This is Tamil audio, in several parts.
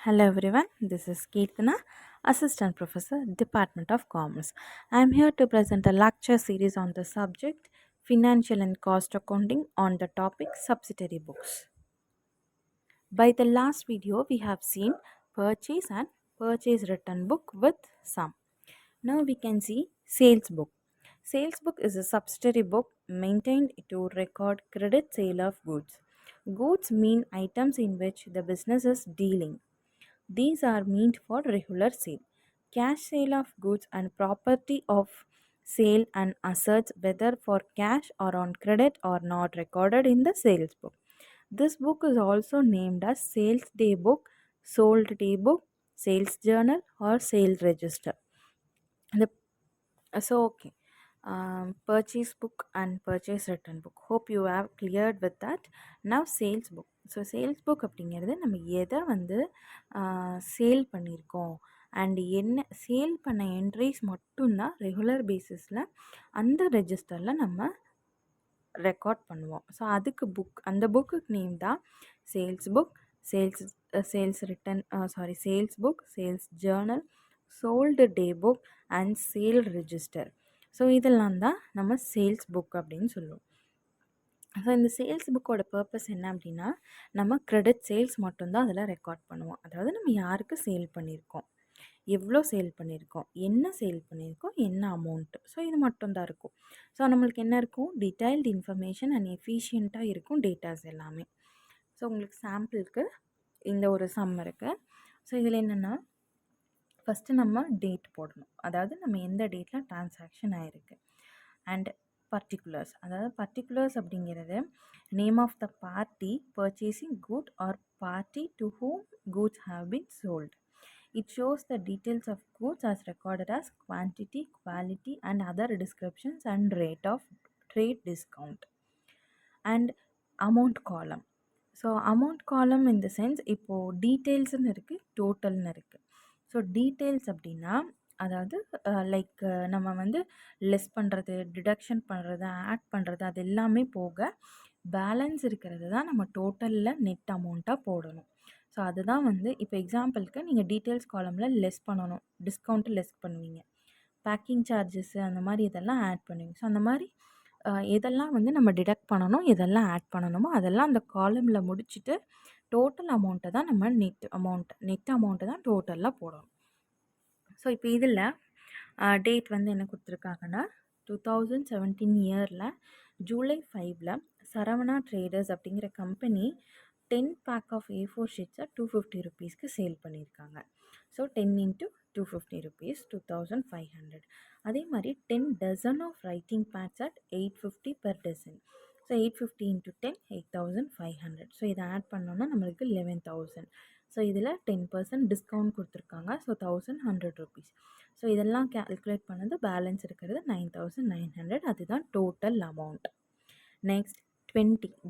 Hello everyone, this is Keertana, Assistant Professor, Department of Commerce. I am here to present a lecture series on the subject Financial and Cost Accounting on the topic Subsidiary Books. By the last video, we have seen purchase and purchase return book with sum. Now we can see sales book. Sales book is a subsidiary book maintained to record credit sale of goods. Goods mean items in which the business is dealing. These are meant for regular sale. Cash sale of goods and property of sale and assets, whether for cash or on credit, are not recorded in the sales book. This book is also named as sales day book, sold day book, sales journal, or sales register. The okay. Purchase book and purchase return book. Hope you have cleared with that. Now sales book. So sales book அப்படிங்கிறது நம்ம எதை வந்து சேல் பண்ணியிருக்கோம் அண்ட் என்ன சேல் பண்ண என்ட்ரிஸ் மட்டும்தான் ரெகுலர் பேசிஸில் அந்த ரெஜிஸ்டரில் நம்ம ரெக்கார்ட் பண்ணுவோம். ஸோ அதுக்கு புக் அந்த புக்குக்கு நேம் தான் sales book, sales return sales book, sales journal, sold day book and sale register. So இதெல்லாம் தான் நம்ம சேல்ஸ் புக் அப்படின்னு சொல்லுவோம். ஸோ இந்த சேல்ஸ் புக்கோட பர்பஸ் என்ன அப்படின்னா, நம்ம கிரெடிட் சேல்ஸ் மட்டும்தான் அதில் ரெக்கார்ட் பண்ணுவோம். அதாவது நம்ம யாருக்கு சேல் பண்ணியிருக்கோம், எவ்வளோ சேல் பண்ணியிருக்கோம், என்ன சேல் பண்ணியிருக்கோம், என்ன அமௌண்ட்டு. ஸோ இது மட்டும்தான் இருக்கும். ஸோ நம்மளுக்கு என்ன இருக்கும், டீட்டெயில்டு இன்ஃபர்மேஷன் அண்ட் எஃபிஷியண்ட்டாக இருக்கும் டேட்டாஸ் எல்லாமே. ஸோ உங்களுக்கு சாம்பிளுக்கு இந்த ஒரு சம் இருக்குது. ஸோ இதில் என்னென்னா, ஃபஸ்ட்டு நம்ம டேட் போடணும். அதாவது நம்ம எந்த டேட்டில் டிரான்சாக்ஷன் ஆகிருக்கு. அண்ட் பர்டிகுலர்ஸ், அதாவது பர்டிகுலர்ஸ் அப்படிங்கிறது name of the party purchasing good or party to whom goods have been sold. It shows the details of goods as recorded as quantity, quality and other descriptions and rate of trade discount. And amount column. So amount காலம் இன் த சென்ஸ் இப்போது டீட்டெயில்ஸ்னு இருக்குது, டோட்டல்னு இருக்குது. ஸோ டீட்டெயில்ஸ் அப்படின்னா அதாவது லைக் நம்ம வந்து லெஸ் பண்ணுறது, டிடக்ஷன் பண்ணுறது, ஆட் பண்ணுறது, அது எல்லாமே போக பேலன்ஸ் இருக்கிறது தான் நம்ம டோட்டலில் நெட் அமௌண்ட்டாக போடணும். ஸோ அதுதான் வந்து இப்போ எக்ஸாம்பிளுக்கு நீங்கள் டீட்டெயில்ஸ் காலமில் லெஸ் பண்ணணும், டிஸ்கவுண்ட்டு லெஸ் பண்ணுவீங்க, பேக்கிங் சார்ஜஸ்ஸு அந்த மாதிரி இதெல்லாம் ஆட் பண்ணுவீங்க. ஸோ அந்த மாதிரி எதெல்லாம் வந்து நம்ம டிடக்ட் பண்ணணும், எதெல்லாம் ஆட் பண்ணணுமோ அதெல்லாம் அந்த காலமில் முடிச்சுட்டு டோட்டல் அமௌண்ட்டை தான் நம்ம நெட் அமௌண்ட்டை தான் டோட்டலாக போடணும். ஸோ இப்போ இதில் டேட் வந்து என்ன கொடுத்துருக்காங்கன்னா 2017 இயரில் ஜூலை 5ல் சரவணா ட்ரேடர்ஸ் அப்படிங்கிற கம்பெனி 10 பேக் ஆஃப் A4 ஷீட்ஸை 250 ருபீஸ்க்கு சேல் பண்ணியிருக்காங்க. So 10 into 250 rupees 2500. அதே மாதிரி 10 dozen of writing pads at 850 per dozen. So 850 into 10 8500. So இதை ஆட் பண்ணோன்னா நம்மளுக்கு 11,000. ஸோ இதில் 10% டிஸ்கவுண்ட் கொடுத்துருக்காங்க. So 1100 rupees. ஸோ இதெல்லாம் கேல்குலேட் பண்ணது பேலன்ஸ் இருக்கிறது 9900. அதுதான் டோட்டல் அமௌண்ட். நெக்ஸ்ட்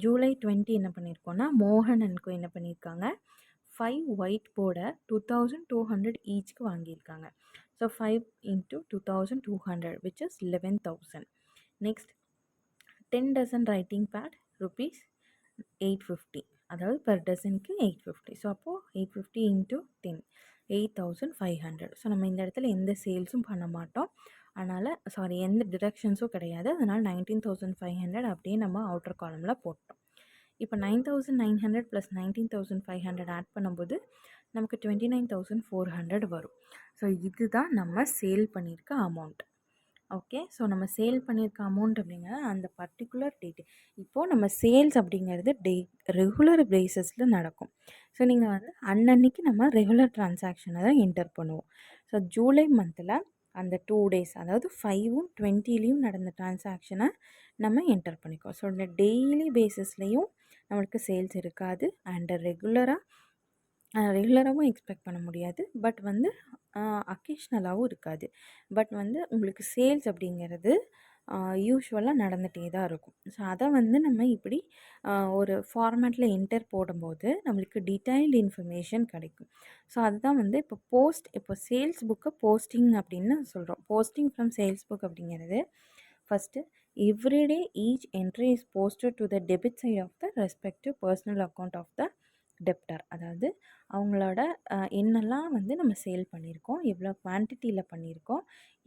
ஜூலை 20 என்ன பண்ணியிருக்கோன்னா, மோகன் அண்ட் கோ என்ன பண்ணியிருக்காங்க, 5 ஒயிட் போர்டை 2200 ஈச்க்கு வாங்கியிருக்காங்க. So 5 into 2200 which is 11,000. Next 10 dozen writing pad rupees 850, அதாவது பெர் டசனுக்கு 850. ஸோ அப்போது 850 இன்ட்டு 10 8500. ஸோ நம்ம இந்த இடத்துல எந்த சேல்ஸும் பண்ண மாட்டோம், அதனால் எந்த டிடக்ஷன்ஸும் கிடையாது. அதனால் 19,500 அப்படியே நம்ம அவுட்டர் காலமில் போட்டோம். இப்போ 9,900 ப்ளஸ் 19,500 ஆட் பண்ணும்போது நமக்கு 29,400 வரும். ஸோ இதுதான் நம்ம சேல் பண்ணியிருக்க அமௌண்ட். ஓகே, ஸோ நம்ம சேல் பண்ணியிருக்க அமௌண்ட் அப்படிங்கிறது அந்த பர்டிகுலர் டேட்டு. இப்போது நம்ம சேல்ஸ் அப்படிங்கிறது ரெகுலர் பேசிஸில் நடக்கும். ஸோ நீங்கள் வந்து அன்னன்னைக்கு நம்ம ரெகுலர் ட்ரான்சாக்ஷனை தான் என்டர் பண்ணுவோம். ஸோ ஜூலை மந்தில் அந்த 2 டேஸ், அதாவது 5ம் 20லையும் நடந்த ட்ரான்சாக்ஷனை நம்ம என்டர் பண்ணிக்குவோம். ஸோ இந்த டெய்லி பேசிஸ்லேயும் நம்மளுக்கு சேல்ஸ் இருக்காது அண்ட் ரெகுலராகவும் எக்ஸ்பெக்ட் பண்ண முடியாது. பட் வந்து அக்கேஷ்னலாகவும் இருக்காது. பட் வந்து உங்களுக்கு சேல்ஸ் அப்படிங்கிறது யூஷுவலாக நடந்துகிட்டே தான் இருக்கும். ஸோ அதை வந்து நம்ம இப்படி ஒரு ஃபார்மேட்டில் என்டர் போடும்போது நம்மளுக்கு டீட்டெயில்டு இன்ஃபர்மேஷன் கிடைக்கும். ஸோ அதுதான் வந்து இப்போ சேல்ஸ் புக்கை போஸ்டிங் அப்படின்னு சொல்கிறோம். போஸ்டிங் ஃப்ரம் சேல்ஸ் புக் அப்படிங்கிறது first everyday each entry is posted to the debit side of the respective personal account of the debtor, அதாவது அவங்களோட என்னெல்லாம் வந்து நம்ம சேல் பண்ணியிருக்கோம், எவ்வளோ குவான்டிட்டியில் பண்ணியிருக்கோம்,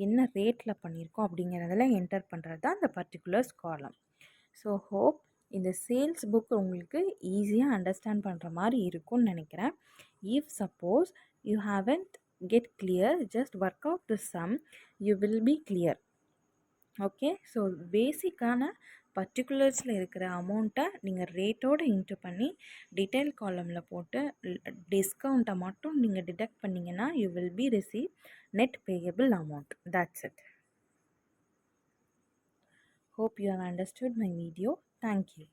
என்ன ரேட்டில் பண்ணியிருக்கோம் அப்படிங்கிறதெல்லாம் என்டர் பண்ணுறது தான் அந்த பர்டிகுலர்ஸ் காலம். ஸோ ஹோப் இந்த சேல்ஸ் புக் உங்களுக்கு ஈஸியாக அண்டர்ஸ்டாண்ட் பண்ணுற மாதிரி இருக்கும்னு நினைக்கிறேன். If suppose you haven't get clear, just work out the some, you will be clear. Okay, so பேசிக்கான பர்டிகுலர்ஸில் இருக்கிற அமௌண்ட்டை நீங்கள் ரேட்டோடு இன்ட்டு பண்ணி டீட்டெயில் காலமில் போட்டு டிஸ்கவுண்ட்டை மட்டும் நீங்கள் டிடெக்ட் பண்ணிங்கன்னா you will be receive net payable amount. That's it. Hope you have understood my video. Thank you.